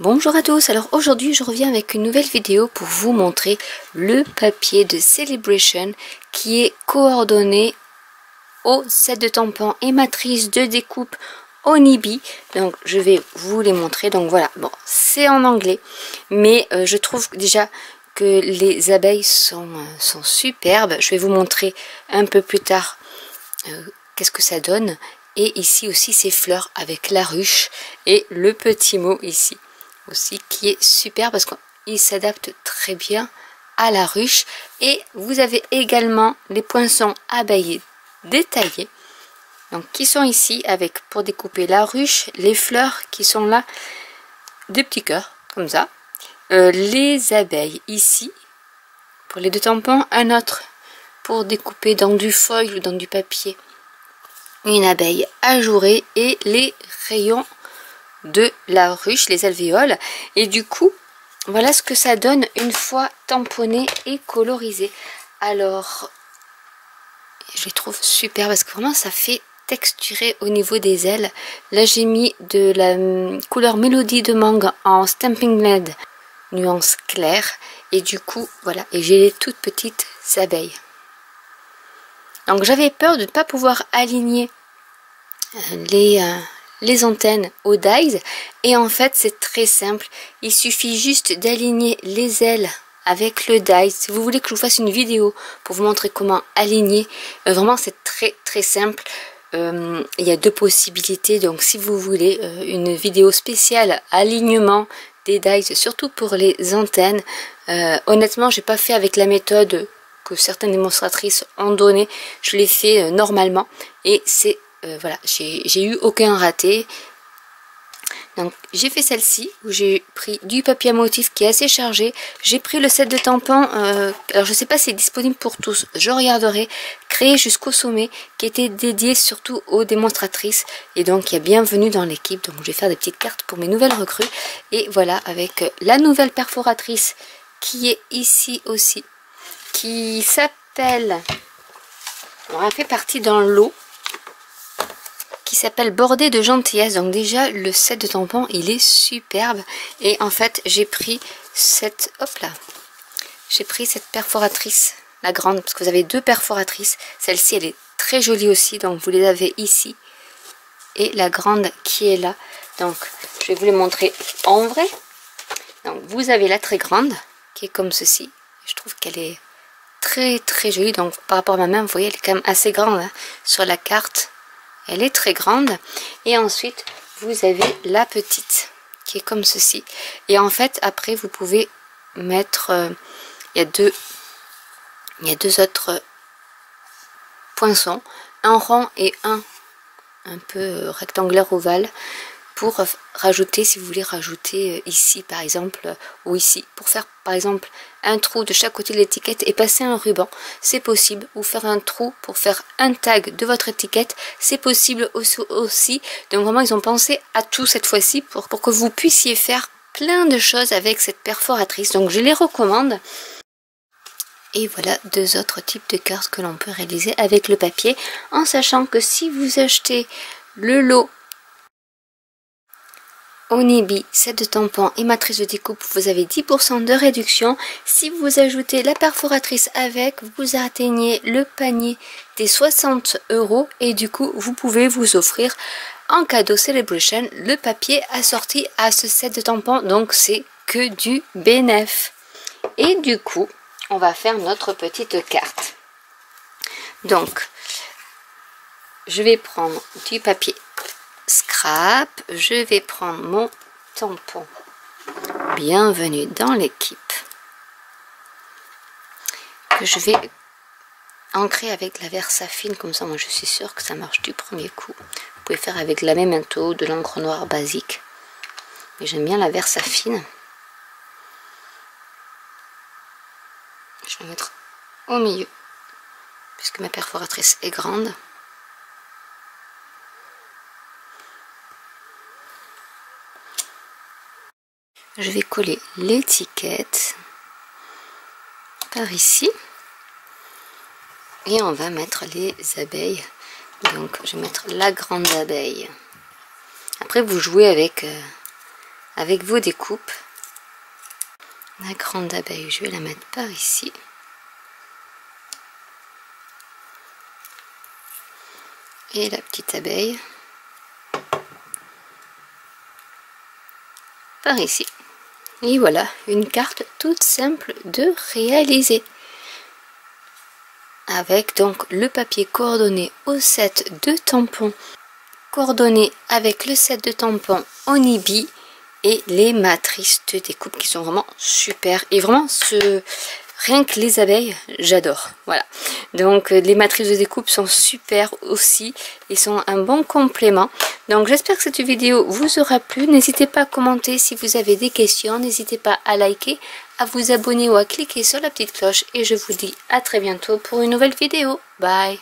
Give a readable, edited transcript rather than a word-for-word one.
Bonjour à tous, alors aujourd'hui je reviens avec une nouvelle vidéo pour vous montrer le papier de Celebration qui est coordonné au set de tampons et matrice de découpe Onibi. Donc je vais vous les montrer. Donc voilà, bon c'est en anglais mais je trouve déjà que les abeilles sont superbes. Je vais vous montrer un peu plus tard qu'est-ce que ça donne. Et ici aussi ces fleurs avec la ruche et le petit mot ici aussi qui est super parce qu'il s'adapte très bien à la ruche. Et vous avez également les poinçons abeilles détaillés donc qui sont ici avec pour découper la ruche, les fleurs qui sont là, des petits cœurs comme ça, les abeilles ici pour les deux tampons, un autre pour découper dans du foil ou dans du papier une abeille ajourée et les rayons de la ruche, les alvéoles. Et du coup voilà ce que ça donne une fois tamponné et colorisé. Alors je les trouve super parce que vraiment ça fait texturé au niveau des ailes. Là j'ai mis de la couleur mélodie de mangue en Stampin' Led nuance claire et du coup voilà, et j'ai les toutes petites abeilles. Donc j'avais peur de ne pas pouvoir aligner les antennes au dies et en fait c'est très simple, il suffit juste d'aligner les ailes avec le dies. Si vous voulez que je vous fasse une vidéo pour vous montrer comment aligner, vraiment c'est très simple. Il y a deux possibilités, donc si vous voulez une vidéo spéciale alignement des dies, surtout pour les antennes, honnêtement j'ai pas fait avec la méthode que certaines démonstratrices ont donnée, je l'ai fait normalement et c'est voilà, j'ai eu aucun raté. Donc j'ai fait celle-ci où j'ai pris du papier à motif qui est assez chargé. J'ai pris le set de tampons, alors je sais pas si c'est disponible pour tous, je regarderai, créé jusqu'au sommet, qui était dédié surtout aux démonstratrices. Et donc il y a bienvenue dans l'équipe. Donc je vais faire des petites cartes pour mes nouvelles recrues. Et voilà, avec la nouvelle perforatrice qui est ici aussi, qui s'appelle, on a fait partie d'un lot qui s'appelle Bordé de gentillesse. Donc déjà le set de tampons il est superbe et en fait j'ai pris cette, hop là, j'ai pris cette perforatrice, la grande, parce que vous avez deux perforatrices. Celle-ci elle est très jolie aussi, donc vous les avez ici et la grande qui est là. Donc je vais vous les montrer en vrai. Donc vous avez la très grande qui est comme ceci, je trouve qu'elle est très jolie. Donc par rapport à ma main vous voyez elle est quand même assez grande hein, sur la carte. Elle est très grande. Et ensuite vous avez la petite qui est comme ceci. Et en fait après vous pouvez mettre il y a deux autres poinçons, un rond et un peu rectangulaire ovale, pour rajouter, si vous voulez rajouter ici par exemple ou ici, pour faire par exemple un trou de chaque côté de l'étiquette et passer un ruban, c'est possible. Ou faire un trou pour faire un tag de votre étiquette, c'est possible aussi. Donc vraiment ils ont pensé à tout cette fois-ci pour que vous puissiez faire plein de choses avec cette perforatrice. Donc je les recommande. Et voilà deux autres types de cartes que l'on peut réaliser avec le papier, en sachant que si vous achetez le lot Onibi, set de tampons et matrice de découpe, vous avez 10% de réduction. Si vous ajoutez la perforatrice avec, vous atteignez le panier des 60 € et du coup vous pouvez vous offrir en cadeau Celebration le papier assorti à ce set de tampons. Donc c'est que du bénéf. Et du coup on va faire notre petite carte. Donc je vais prendre du papier scrap, je vais prendre mon tampon bienvenue dans l'équipe que je vais ancrer avec la Versafine, comme ça moi je suis sûre que ça marche du premier coup. Vous pouvez faire avec la Memento, de l'encre noire basique, mais j'aime bien la Versafine. Je vais mettre au milieu puisque ma perforatrice est grande. Je vais coller l'étiquette par ici et on va mettre les abeilles. Donc je vais mettre la grande abeille. Après vous jouez avec avec vos découpes. La grande abeille, je vais la mettre par ici. Et la petite abeille par ici. Et voilà, une carte toute simple de réaliser. Avec donc le papier coordonné au set de tampons, coordonné avec le set de tampons Onibi et les matrices de découpe qui sont vraiment super. Et vraiment, rien que les abeilles, j'adore. Voilà. Donc les matrices de découpe sont super aussi et sont un bon complément. Donc j'espère que cette vidéo vous aura plu. N'hésitez pas à commenter si vous avez des questions. N'hésitez pas à liker, à vous abonner ou à cliquer sur la petite cloche. Et je vous dis à très bientôt pour une nouvelle vidéo. Bye!